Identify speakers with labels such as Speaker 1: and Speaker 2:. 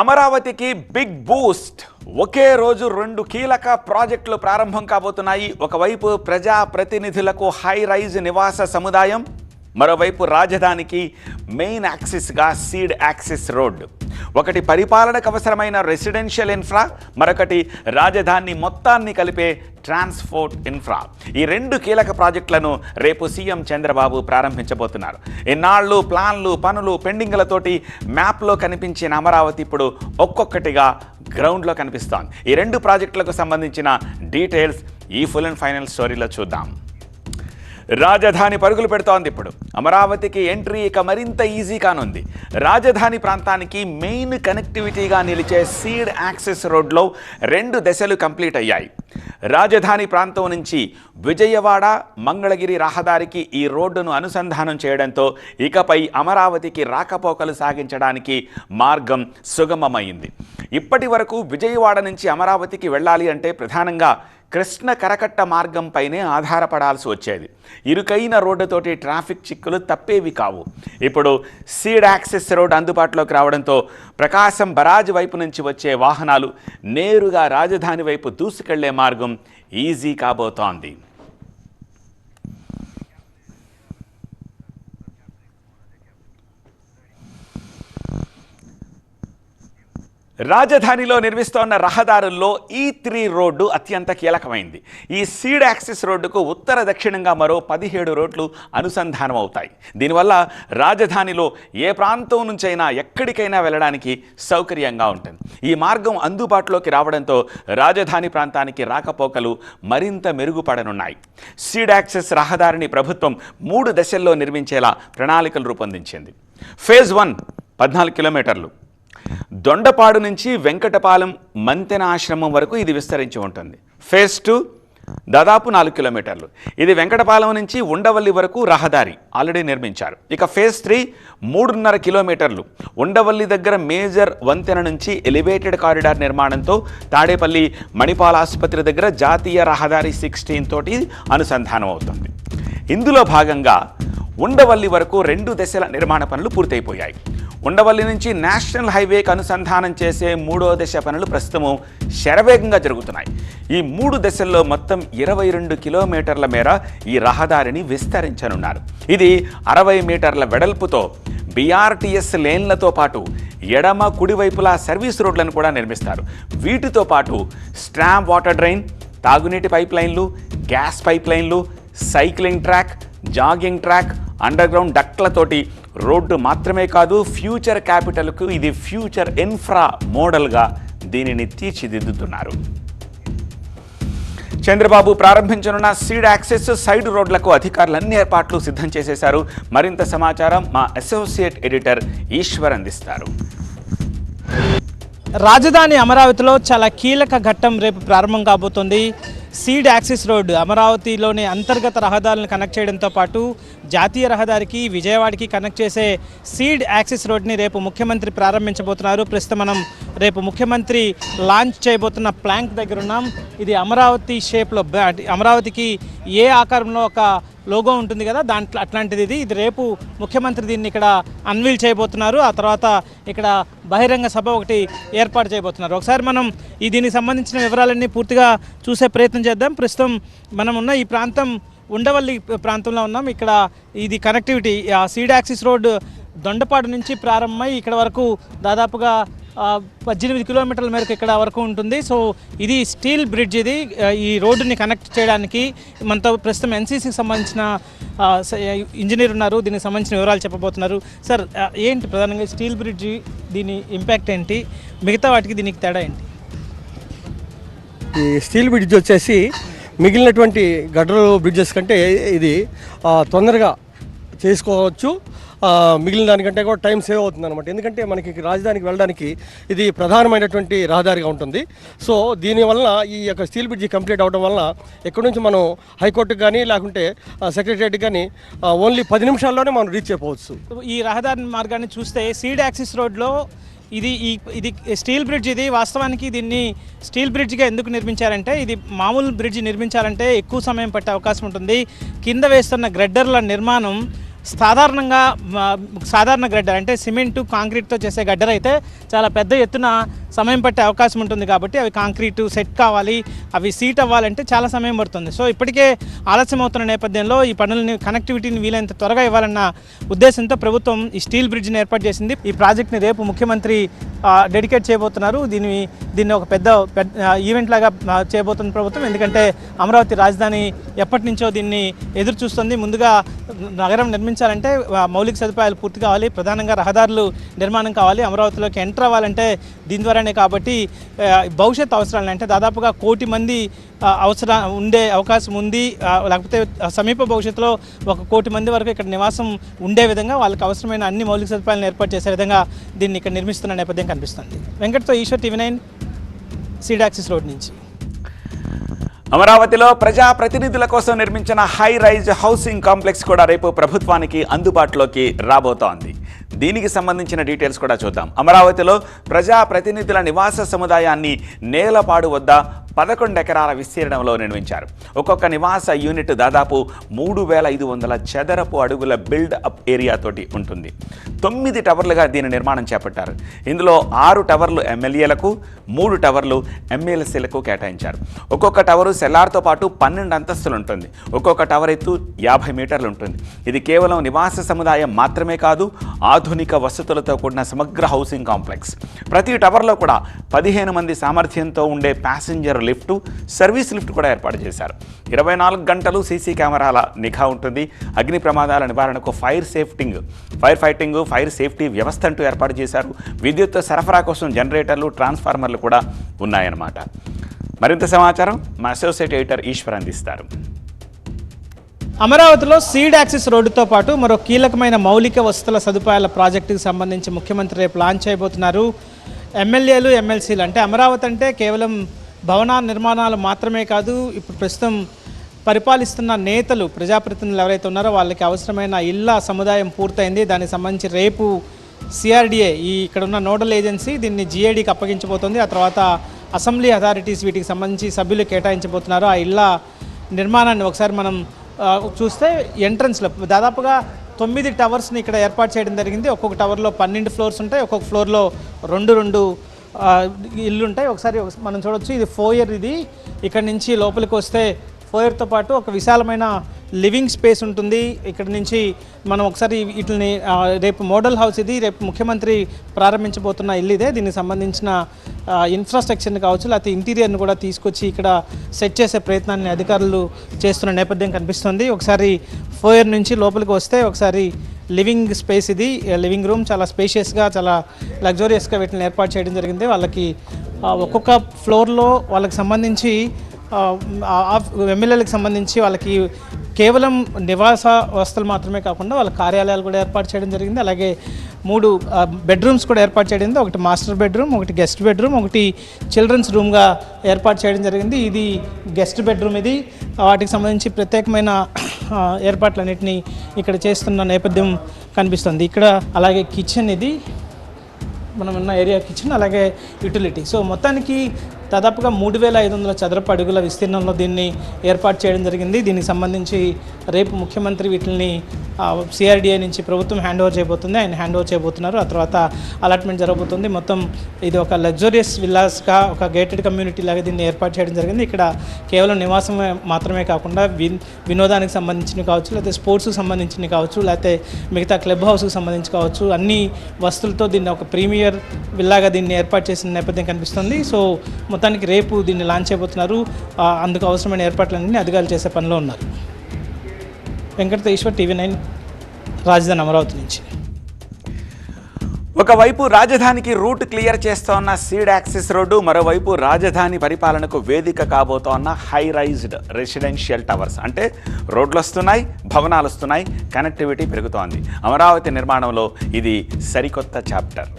Speaker 1: అమరావతికి big Boost. ఒకే రోజు రెండు కీలక ప్రాజెక్టులు ప్రారంభం కాబోతున్నాయి. ఒకవైపు ప్రజా ప్రతినిధులకు హై రైజ్ నివాస సముదాయం, మరోవైపు రాజధానికి మెయిన్ యాక్సిస్గా సీడ్ యాక్సిస్ రోడ్. ఒకటి పరిపాలనకు అవసరమైన రెసిడెన్షియల్ ఇన్ఫ్రా, మరొకటి రాజధాని మొత్తాన్ని కలిపే ట్రాన్స్పోర్ట్ ఇన్ఫ్రా. ఈ రెండు కీలక ప్రాజెక్టులను రేపు సీఎం చంద్రబాబు ప్రారంభించబోతున్నారు. ఇన్నాళ్ళు ప్లాన్లు, పనులు, పెండింగ్లతోటి మ్యాప్లో కనిపించిన అమరావతి ఇప్పుడు ఒక్కొక్కటిగా గ్రౌండ్లో కనిపిస్తోంది. ఈ రెండు ప్రాజెక్టులకు సంబంధించిన డీటెయిల్స్ ఈ ఫుల్ అండ్ ఫైనల్ స్టోరీలో చూద్దాం. రాజధాని పరుగులు పెడుతోంది. ఇప్పుడు అమరావతికి ఎంట్రీ ఇక మరింత ఈజీ కానుంది. రాజధాని ప్రాంతానికి మెయిన్ కనెక్టివిటీగా నిలిచే సీడ్ యాక్సెస్ రోడ్లో 2 దశలు కంప్లీట్ అయ్యాయి. రాజధాని ప్రాంతం నుంచి విజయవాడ, మంగళగిరి రహదారికి ఈ రోడ్డును అనుసంధానం చేయడంతో ఇకపై అమరావతికి రాకపోకలు సాగించడానికి మార్గం సుగమమైంది. ఇప్పటి వరకు విజయవాడ నుంచి అమరావతికి వెళ్ళాలి అంటే ప్రధానంగా కృష్ణ కరకట్ట మార్గంపైనే ఆధారపడాల్సి వచ్చేది. ఇరుకైన రోడ్డుతోటి ట్రాఫిక్ చిక్కులు తప్పేవి కావు. ఇప్పుడు సీడ్ యాక్సెస్ రోడ్ అందుబాటులోకి రావడంతో ప్రకాశం బరాజ్ వైపు నుంచి వచ్చే వాహనాలు నేరుగా రాజధాని వైపు దూసుకెళ్లే మార్గం ఈజీ కాబోతోంది. రాజధానిలో నిర్మిస్తోన్న రహదారుల్లో E3 రోడ్డు అత్యంత కీలకమైంది. ఈ సీడ్ యాక్సిస్ రోడ్డుకు ఉత్తర దక్షిణంగా మరో 17 రోడ్లు అనుసంధానం అవుతాయి. దీనివల్ల రాజధానిలో ఏ ప్రాంతం నుంచైనా ఎక్కడికైనా వెళ్ళడానికి సౌకర్యంగా ఉంటుంది. ఈ మార్గం అందుబాటులోకి రావడంతో రాజధాని ప్రాంతానికి రాకపోకలు మరింత మెరుగుపడనున్నాయి. సీడ్ యాక్సిస్ రహదారిని ప్రభుత్వం 3 దశల్లో నిర్మించేలా ప్రణాళికలు రూపొందించింది. ఫేజ్ 1 14 కిలోమీటర్లు. దొండపాడు నుంచి వెంకటపాలెం మంతెన ఆశ్రమం వరకు ఇది విస్తరించి ఉంటుంది. ఫేజ్ 2 దాదాపు 4 కిలోమీటర్లు. ఇది వెంకటపాలెం నుంచి ఉండవల్లి వరకు రహదారి ఆల్రెడీ నిర్మించారు. ఇక ఫేజ్ 3 3.5 కిలోమీటర్లు. ఉండవల్లి దగ్గర మేజర్ వంతెన నుంచి ఎలివేటెడ్ కారిడార్ నిర్మాణంతో తాడేపల్లి మణిపాల్ ఆసుపత్రి దగ్గర జాతీయ రహదారి 16 తోటి అనుసంధానం అవుతుంది. ఇందులో భాగంగా ఉండవల్లి వరకు 2 దశల నిర్మాణ పనులు పూర్తయిపోయాయి. ఉండవల్లి నుంచి నేషనల్ హైవేకి అనుసంధానం చేసే 3వ దశ పనులు ప్రస్తుతం శరవేగంగా జరుగుతున్నాయి. ఈ 3 దశల్లో మొత్తం 22 కిలోమీటర్ల మేర ఈ రహదారిని విస్తరించనున్నారు. ఇది 60 మీటర్ల వెడల్పుతో BRTS లేన్లతో పాటు ఎడమ కుడివైపులా సర్వీస్ రోడ్లను కూడా నిర్మిస్తారు. వీటితో పాటు స్ట్రామ్ వాటర్ డ్రైన్, తాగునీటి పైప్ లైన్లు, గ్యాస్ పైప్ లైన్లు, cycling track, jogging track, under ground road మాత్రమే కాదు, ఫ్యూచర్ క్యాపిటల్కు ఇది ఫ్యూచర్ ఇన్ఫ్రా మోడల్గా దీనిని తీర్చిదిద్దుతున్నారు. చంద్రబాబు ప్రారంభించనున్న సీడ్ యాక్సెస్ సైడ్ రోడ్లకు అధికారులు అన్ని ఏర్పాట్లు సిద్ధం చేసేశారు. మరింత సమాచారం మా అసోసియేట్ ఎడిటర్ ఈశ్వర్ అందిస్తారు.
Speaker 2: రాజధాని అమరావతిలో చాలా కీలక ఘట్టం రేపు ప్రారంభం కాబోతోంది. సీడ్ యాక్సిస్ రోడ్డు అమరావతిలోని అంతర్గత రహదారులను కనెక్ట్ చేయడంతో పాటు జాతీయ రహదారికి విజయవాడకి కనెక్ట్ చేసే సీడ్ యాక్సిస్ రోడ్ని రేపు ముఖ్యమంత్రి ప్రారంభించబోతున్నారు. ప్రస్తుతం మనం రేపు ముఖ్యమంత్రి లాంచ్ చేయబోతున్న ప్లాంక్ దగ్గర ఉన్నాం. ఇది అమరావతి షేప్లో, అమరావతికి ఏ ఆకారంలో ఒక లోగో ఉంటుంది కదా, దాంట్లో అట్లాంటిది ఇది రేపు ముఖ్యమంత్రి దీన్ని ఇక్కడ అన్వీల్ చేయబోతున్నారు. ఆ తర్వాత ఇక్కడ బహిరంగ సభ ఒకటి ఏర్పాటు చేయబోతున్నారు. ఒకసారి మనం దీనికి సంబంధించిన వివరాలన్నీ పూర్తిగా చూసే ప్రయత్నం చేద్దాం. ప్రస్తుతం మనం ఉన్న ఈ ప్రాంతం ఉండవల్లి ప్రాంతంలో ఉన్నాం. ఇక్కడ ఇది connectivity seed access road Dondapadu నుంచి ప్రారంభమై ఇక్కడ వరకు దాదాపుగా 18 కిలోమీటర్ల మేరకు ఇక్కడ వరకు ఉంటుంది. సో ఇది స్టీల్ బ్రిడ్జ్. ఇది ఈ రోడ్డుని కనెక్ట్ చేయడానికి మనతో ప్రస్తుతం NCCకి సంబంధించిన ఇంజనీర్ ఉన్నారు. దీనికి సంబంధించిన వివరాలు చెప్పబోతున్నారు. సార్, ఏంటి ప్రధానంగా స్టీల్ బ్రిడ్జ్, దీని ఇంపాక్ట్ ఏంటి, మిగతా వాటికి దీనికి తేడా ఏంటి?
Speaker 3: ఈ స్టీల్ బ్రిడ్జ్ వచ్చేసి మిగిలినటువంటి గడ్డల బ్రిడ్జెస్ కంటే ఇది తొందరగా చేసుకోవచ్చు. మిగిలిన దానికంటే కూడా టైం సేవ్ అవుతుంది అనమాట. ఎందుకంటే మనకి రాజధానికి వెళ్ళడానికి ఇది ప్రధానమైనటువంటి రహదారిగా ఉంటుంది. సో దీనివల్ల ఈ యొక్క స్టీల్ బ్రిడ్జి కంప్లీట్ అవడం వల్ల ఎక్కడి నుంచి మనం హైకోర్టుకి కానీ లేకుంటే సెక్రటరియట్కి కానీ ఓన్లీ 10 నిమిషాల్లోనే మనం రీచ్ అయిపోవచ్చు.
Speaker 2: ఈ రహదారి మార్గాన్ని చూస్తే సీడ్ యాక్సిస్ రోడ్లో ఇది స్టీల్ బ్రిడ్జ్. ఇది వాస్తవానికి దీన్ని స్టీల్ బ్రిడ్జ్గా ఎందుకు నిర్మించారంటే, ఇది మామూలు బ్రిడ్జ్ నిర్మించాలంటే ఎక్కువ సమయం పట్టే అవకాశం ఉంటుంది. కింద వేస్తున్న గ్రెడ్డర్ల నిర్మాణం సాధారణంగా సాధారణ గడ్డలు అంటే సిమెంటు కాంక్రీట్తో చేసే గడ్డలు అయితే చాలా పెద్ద ఎత్తున సమయం పట్టే అవకాశం ఉంటుంది కాబట్టి అవి కాంక్రీటు సెట్ కావాలి, అవి సీట్ అవ్వాలంటే చాలా సమయం పడుతుంది. సో ఇప్పటికే ఆలస్యం అవుతున్న నేపథ్యంలో ఈ పనులని కనెక్టివిటీని వీలైనంత త్వరగా ఇవ్వాలన్న ఉద్దేశంతో ప్రభుత్వం ఈ స్టీల్ బ్రిడ్జ్ని ఏర్పాటు చేసింది. ఈ ప్రాజెక్ట్ని రేపు ముఖ్యమంత్రి డెడికేట్ చేయబోతున్నారు. దీన్ని ఒక పెద్ద ఈవెంట్ లాగా చేయబోతుంది ప్రభుత్వం. ఎందుకంటే అమరావతి రాజధాని ఎప్పటి నుంచో దీన్ని ఎదురు చూస్తుంది. ముందుగా నగరం నిర్మించాలంటే మౌలిక సదుపాయాలు పూర్తి కావాలి, ప్రధానంగా రహదారులు నిర్మాణం కావాలి. అమరావతిలోకి ఎంటర్ అవ్వాలంటే దీని ద్వారానే. కాబట్టి భవిష్యత్ అవసరాలు అంటే దాదాపుగా 1 కోటి మంది ఉండే అవకాశం ఉంది. లేకపోతే సమీప భవిష్యత్తులో 1 కోటి మంది వరకు ఇక్కడ నివాసం ఉండే విధంగా వాళ్ళకి అవసరమైన అన్ని మౌలిక సదుపాయాలను ఏర్పాటు చేసే విధంగా దీన్ని ఇక్కడ నిర్మిస్తున్న నేపథ్యం కనిపిస్తుంది. వెంకట్తో Eshwar, TV9, seed access road నుంచి.
Speaker 1: అమరావతిలో ప్రజాప్రతినిధుల కోసం నిర్మించిన హై రైజ్ హౌసింగ్ కాంప్లెక్స్ కూడా రేపు ప్రభుత్వానికి అందుబాటులోకి రాబోతోంది. దీనికి సంబంధించిన డీటెయిల్స్ కూడా చూద్దాం. అమరావతిలో ప్రజాప్రతినిధుల నివాస సముదాయాన్ని నేలపాడు వద్ద 11 ఎకరాల విస్తీర్ణంలో నిర్మించారు. ఒక్కొక్క నివాస యూనిట్ దాదాపు 3500 చదరపు అడుగుల బిల్డ్ అప్ ఏరియాతోటి ఉంటుంది. 9 టవర్లుగా దీని నిర్మాణం చేపట్టారు. ఇందులో 6 టవర్లు ఎమ్మెల్యేలకు, 3 టవర్లు ఎమ్మెల్సీలకు కేటాయించారు. ఒక్కొక్క టవరు సెల్లార్తో పాటు 12 అంతస్తులు ఉంటుంది. ఒక్కొక్క టవర్ ఎత్తు 50 మీటర్లు ఉంటుంది. ఇది కేవలం నివాస సముదాయం మాత్రమే కాదు, ఆధునిక వసతులతో కూడిన సమగ్ర హౌసింగ్ కాంప్లెక్స్. ప్రతి టవర్లో కూడా 15 మంది సామర్థ్యంతో ఉండే ప్యాసింజర్ లిఫ్ట్, సర్వీస్ లిఫ్ట్ కూడా ఏర్పాటు చేశారు. 24 గంటలు సీసీ కెమెరాల నిఘా ఉంటుంది. అగ్ని ప్రమాదాల నివారణకు ఫైర్ ఫైటింగ్, ఫైర్ సేఫ్టీ వ్యవస్థ అంటూ ఏర్పాటు చేశారు. విద్యుత్ సరఫరా కోసం జనరేటర్లు, ట్రాన్స్ఫార్మర్లు కూడా ఉన్నాయన్నమాట. మరింత సమాచారం మా అసోసియేట్ ఎడిటర్ ఈశ్వర్ అందిస్తారు.
Speaker 2: అమరావతిలో సీడ్ యాక్సిస్ రోడ్డుతో పాటు మరో కీలకమైన మౌలిక వసతుల సదుపాయాల ప్రాజెక్టుకు సంబంధించి ముఖ్యమంత్రి రేపు లాంచ్ చేయబోతున్నారు. ఎమ్మెల్యేలు, ఎమ్మెల్సీలు అంటే అమరావతి అంటే కేవలం భవనాల నిర్మాణాలు మాత్రమే కాదు, ఇప్పుడు ప్రస్తుతం పరిపాలిస్తున్న నేతలు, ప్రజాప్రతినిధులు ఎవరైతే ఉన్నారో వాళ్ళకి అవసరమైన ఇళ్ల సముదాయం పూర్తయింది. దానికి సంబంధించి రేపు CRDA ఇక్కడ ఉన్న నోడల్ ఏజెన్సీ దీన్ని GADకి అప్పగించబోతుంది. ఆ తర్వాత అసెంబ్లీ అథారిటీస్ వీటికి సంబంధించి సభ్యులు కేటాయించబోతున్నారు. ఆ ఇళ్ల నిర్మాణాన్ని ఒకసారి మనం చూస్తే ఎంట్రన్స్లో దాదాపుగా 9 టవర్స్ని ఇక్కడ ఏర్పాటు చేయడం జరిగింది. ఒక్కొక్క టవర్లో 12 ఫ్లోర్స్ ఉంటాయి. ఒక్కొక్క ఫ్లోర్లో 2 ఇల్లు ఉంటాయి. ఒకసారి మనం చూడొచ్చు, ఇది ఫోయర్. ఇది ఇక్కడ నుంచి లోపలికి వస్తే ఫోయర్తో పాటు ఒక విశాలమైన లివింగ్ స్పేస్ ఉంటుంది. ఇక్కడ నుంచి మనం ఒకసారి వీటిని రేపు మోడల్ హౌస్ ఇది, రేపు ముఖ్యమంత్రి ప్రారంభించబోతున్న ఇల్లు ఇదే. దీనికి సంబంధించిన ఇన్ఫ్రాస్ట్రక్చర్ని కావచ్చు, లేకపోతే ఇంటీరియర్ని కూడా తీసుకొచ్చి ఇక్కడ సెట్ చేసే ప్రయత్నాన్ని అధికారులు చేస్తున్న నేపథ్యం కనిపిస్తుంది. ఒకసారి ఫోయర్ నుంచి లోపలికి వస్తే ఒకసారి లివింగ్ స్పేస్ ఇది, లివింగ్ రూమ్ చాలా స్పేషియస్గా, చాలా లగ్జూరియస్గా వీటిని ఏర్పాటు చేయడం జరిగింది. వాళ్ళకి ఒక్కొక్క ఫ్లోర్లో వాళ్ళకి సంబంధించి ఎమ్మెల్యేలకు సంబంధించి వాళ్ళకి కేవలం నివాస వసతులు మాత్రమే కాకుండా వాళ్ళ కార్యాలయాలు కూడా ఏర్పాటు చేయడం జరిగింది. అలాగే 3 బెడ్రూమ్స్ కూడా ఏర్పాటు చేయడం జరిగింది. ఒకటి మాస్టర్ బెడ్రూమ్, ఒకటి గెస్ట్ బెడ్రూమ్, ఒకటి చిల్డ్రన్స్ రూమ్గా ఏర్పాటు చేయడం జరిగింది. ఇది గెస్ట్ బెడ్రూమ్. ఇది వాటికి సంబంధించి ప్రత్యేకమైన ఏర్పాట్లన్నింటినీ ఇక్కడ చేస్తున్న నేపథ్యం కనిపిస్తుంది. ఇక్కడ అలాగే కిచెన్, ఇది మనం ఉన్న ఏరియా కిచెన్, అలాగే యూటిలిటీ. సో మొత్తానికి దాదాపుగా 3500 చదరపు అడుగుల విస్తీర్ణంలో దీన్ని ఏర్పాటు చేయడం జరిగింది. దీనికి సంబంధించి రేపు ముఖ్యమంత్రి వీటిని CRDA నుంచి ప్రభుత్వం హ్యాండ్ ఓవర్ చేయబోతుంది. ఆయన హ్యాండ్ ఓవర్ చేయబోతున్నారు. ఆ తర్వాత అలాట్మెంట్ జరగబోతుంది. మొత్తం ఇది ఒక లగ్జూరియస్ విల్లాస్గా, ఒక గేటెడ్ కమ్యూనిటీ లాగా దీన్ని ఏర్పాటు చేయడం జరిగింది. ఇక్కడ కేవలం నివాసం మాత్రమే కాకుండా వినోదానికి సంబంధించినవి కావచ్చు, లేకపోతే స్పోర్ట్స్కి సంబంధించినవి కావచ్చు, లేకపోతే మిగతా క్లబ్ హౌస్కి సంబంధించి కావచ్చు, అన్ని వస్తువులతో దీన్ని ఒక ప్రీమియర్ విల్లాగా దీన్ని ఏర్పాటు చేసిన నేపథ్యం కనిపిస్తుంది. సో మొత్తానికి రేపు దీన్ని లాంచ్ చేయబోతున్నారు. అందుకు అవసరమైన ఏర్పాట్లన్నీ అధికారులు చేసే పనిలో ఉన్నారు. వెంకట ఈశ్వర్, TV9, రాజధాని అమరావతి నుంచి.
Speaker 1: ఒకవైపు రాజధానికి రూట్ క్లియర్ చేస్తోన్న సీడ్ యాక్సిస్ రోడ్డు, మరోవైపు రాజధాని పరిపాలనకు వేదిక కాబోతోన్న హై రైజ్డ్ రెసిడెన్షియల్ టవర్స్. అంటే రోడ్లు వస్తున్నాయి, భవనాలు వస్తున్నాయి, కనెక్టివిటీ పెరుగుతోంది. అమరావతి నిర్మాణంలో ఇది సరికొత్త చాప్టర్.